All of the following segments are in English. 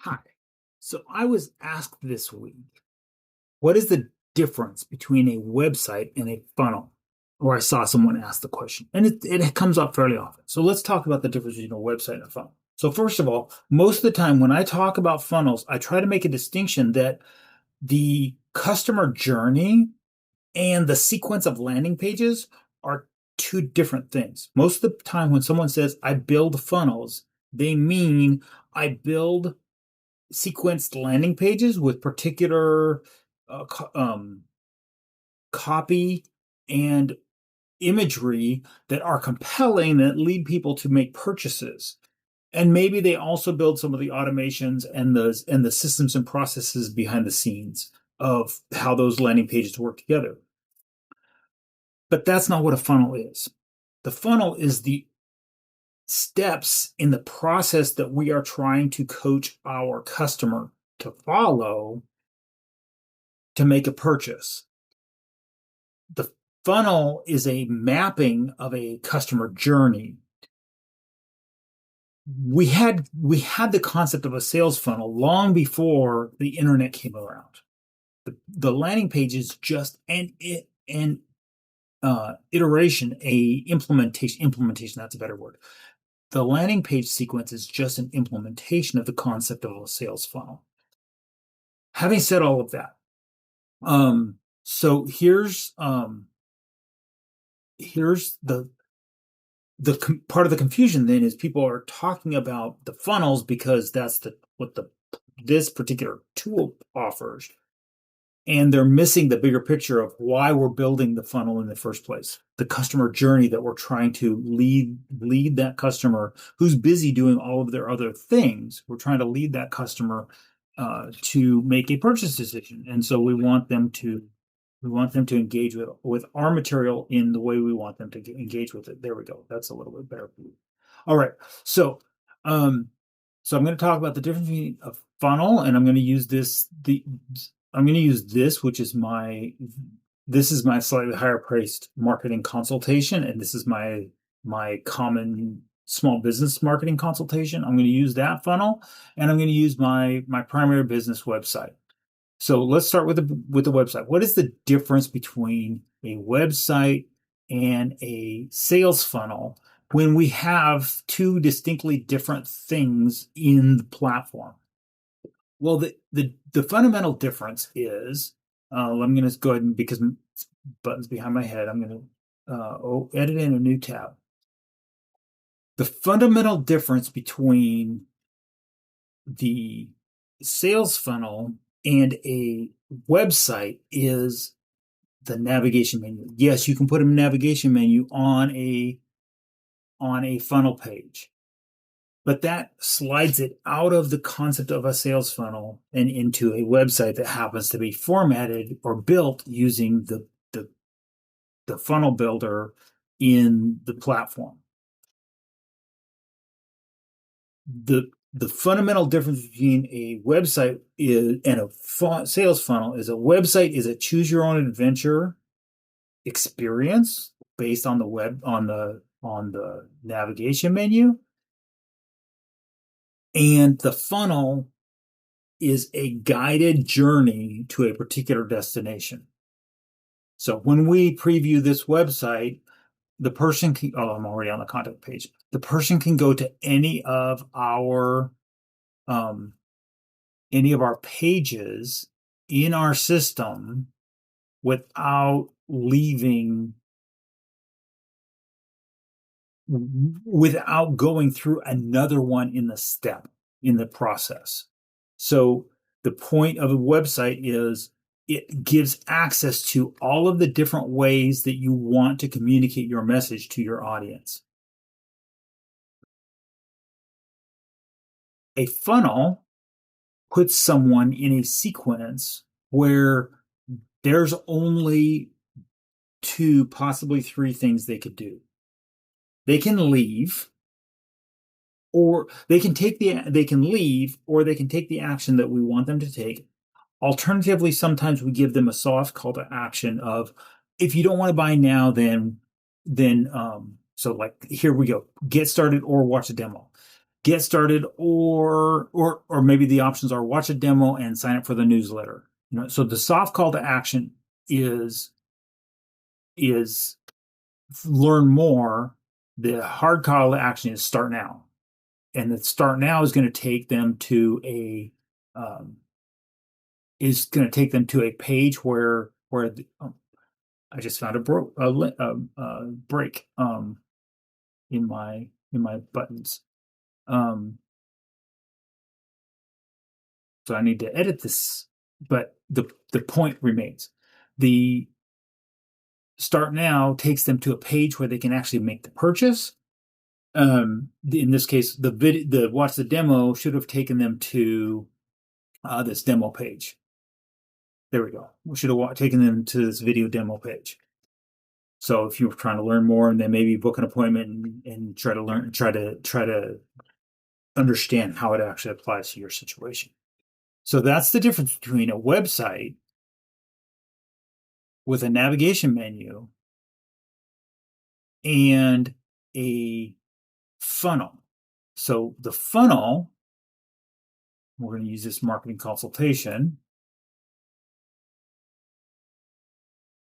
Hi. So I was asked this week, what is the difference between a website and a funnel? Or I saw someone ask the question, and it comes up fairly often. So let's talk about the difference between a website and a funnel. So first of all, most of the time when I talk about funnels, I try to make a distinction that the customer journey and the sequence of landing pages are two different things. Most of the time when someone says I build funnels, they mean I build sequenced landing pages with particular uh, co- um, copy and imagery that are compelling that lead people to make purchases. And maybe they also build some of the automations and the systems and processes behind the scenes of how those landing pages work together. But that's not what a funnel is. The funnel is the steps in the process that we are trying to coach our customer to follow to make a purchase. The funnel is a mapping of a customer journey. We had the concept of a sales funnel long before the internet came around. The landing page is just an iteration, a implementation. Implementation, that's a better word. The landing page sequence is just an implementation of the concept of a sales funnel. Having said all of that, so here's the part of the confusion then is people are talking about the funnels because that's what this particular tool offers, and they're missing the bigger picture of why we're building the funnel in the first place, the customer journey that we're trying to lead that customer who's busy doing all of their other things. We're trying to lead that customer to make a purchase decision, and so we want them to engage with our material in the way we want them to engage with it. There we go. That's a little bit better. All right. So, so I'm going to talk about the difference between a funnel, and I'm going to use this, which is this is my slightly higher priced marketing consultation, and this is my common small business marketing consultation. I'm going to use that funnel, and I'm going to use my primary business website. So let's start with the website. What is the difference between a website and a sales funnel when we have two distinctly different things in the platform? Well, the fundamental difference is, I'm going to go ahead and, because button's behind my head, I'm going to edit in a new tab. The fundamental difference between the sales funnel and a website is the navigation menu. Yes, you can put a navigation menu on a funnel page, but that slides it out of the concept of a sales funnel and into a website that happens to be formatted or built using the funnel builder in the platform. The fundamental difference between a website and a sales funnel is a website is a choose your own adventure experience based on the web on the navigation menu, and the funnel is a guided journey to a particular destination. So when we preview this website, the person can, I'm already on the contact page. The person can go to um, any of our pages in our system without going through another one in the process. So the point of a website is it gives access to all of the different ways that you want to communicate your message to your audience. A funnel puts someone in a sequence where there's only two, possibly three things they could do. They can leave, or they can leave, or they can take the action that we want them to take. Alternatively, sometimes we give them a soft call to action of, if you don't want to buy now, then so like, here we go, get started or watch a demo. get started, or maybe the options are watch a demo and sign up for the newsletter. So the soft call to action is learn more. The hard call to action is start now. And the start now is going to take them to a page where I just found a break in my buttons. So I need to edit this, but the point remains. The start now takes them to a page where they can actually make the purchase. In this case, the watch the demo should have taken them to this demo page. There we go. We should have taken them to this video demo page. So if you're trying to learn more, and then maybe book an appointment and try to understand how it actually applies to your situation. So that's the difference between a website with a navigation menu and a funnel. So the funnel, we're going to use this marketing consultation,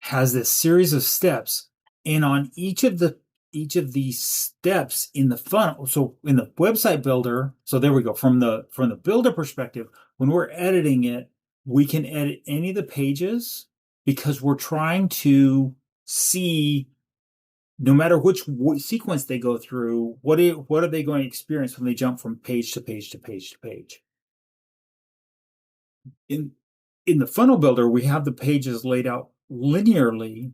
has this series of steps, and on each of these steps in the funnel, so in the website builder, so there we go, from the builder perspective, when we're editing it, we can edit any of the pages because we're trying to see, no matter which sequence they go through, what are they going to experience when they jump from page to page to page to page. In the funnel builder, we have the pages laid out linearly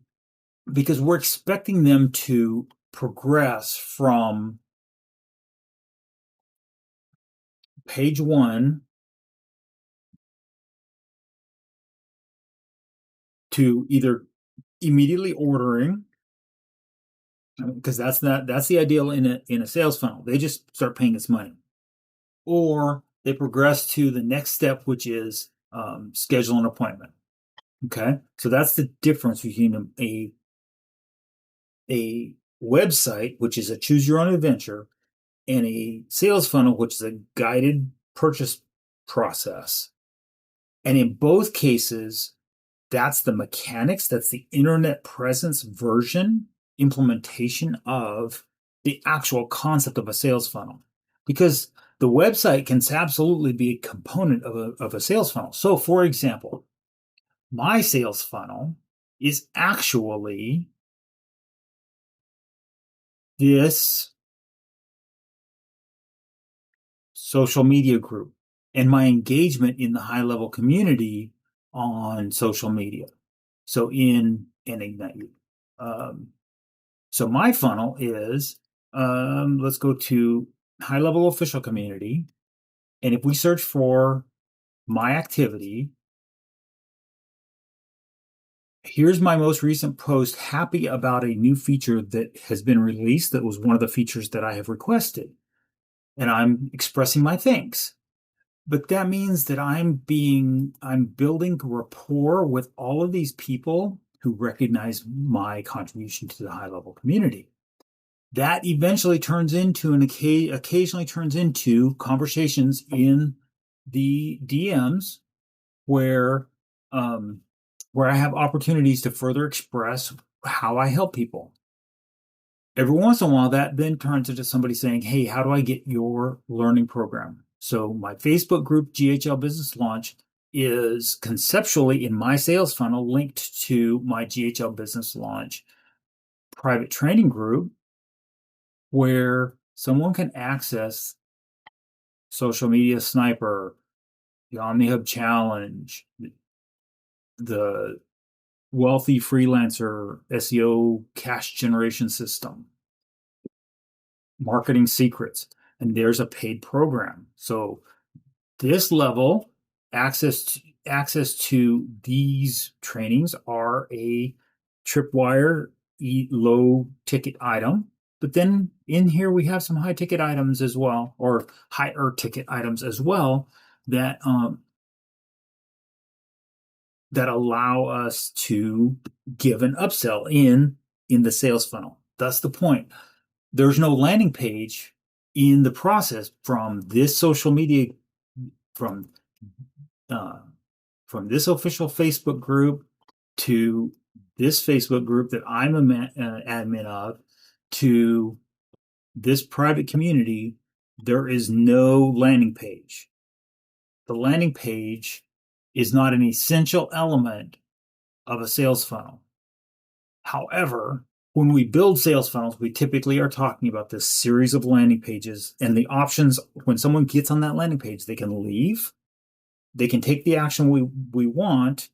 because we're expecting them to progress from page 1 to either immediately ordering, because that's the ideal in a sales funnel. They just start paying us money, or they progress to the next step, which is schedule an appointment. Okay, so that's the difference between a website, which is a choose your own adventure, and a sales funnel, which is a guided purchase process. And in both cases, that's the mechanics, that's the internet presence version implementation of the actual concept of a sales funnel. Because the website can absolutely be a component of a sales funnel. So, for example, my sales funnel is actually this social media group and my engagement in the HighLevel community on social media. So in Ignite You. So my funnel is, let's go to HighLevel official community. And if we search for my activity, here's my most recent post, happy about a new feature that has been released. That was one of the features that I have requested. And I'm expressing my thanks. But that means that I'm building rapport with all of these people who recognize my contribution to the HighLevel community. That eventually occasionally turns into conversations in the DMs where I have opportunities to further express how I help people. Every once in a while, that then turns into somebody saying, hey, how do I get your learning program? So my Facebook group, GHL Business Launch, is conceptually in my sales funnel linked to my GHL Business Launch private training group, where someone can access Social Media Sniper, the OmniHub Challenge, the Wealthy Freelancer SEO cash generation system, marketing secrets, and there's a paid program. So this level, access to these trainings are a tripwire low ticket item. But then in here we have some high ticket items as well, or higher ticket items as well, that allow us to give an upsell in the sales funnel. That's the point. There's no landing page in the process from this social media, from uh, from this official Facebook group to this Facebook group that I'm an admin of to this private community, there is no landing page. The landing page is not an essential element of a sales funnel. However, when we build sales funnels, we typically are talking about this series of landing pages and the options. When someone gets on that landing page, they can leave, they can take the action we want,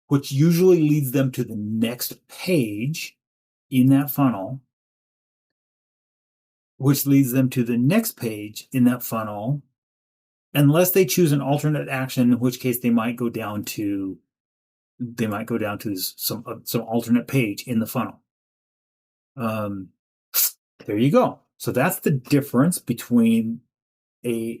which usually leads them to the next page in that funnel, which leads them to the next page in that funnel, unless they choose an alternate action, in which case they might go down to some alternate page in the funnel. There you go. So that's the difference between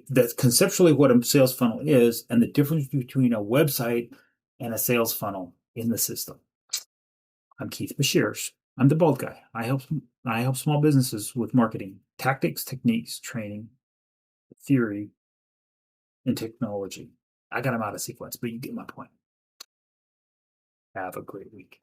that's conceptually what a sales funnel is, and the difference between a website and a sales funnel in the system. I'm Keith Bashirs. I'm the bald guy. I help small businesses with marketing, tactics, techniques, training, theory, and technology. I got them out of sequence, but you get my point. Have a great week.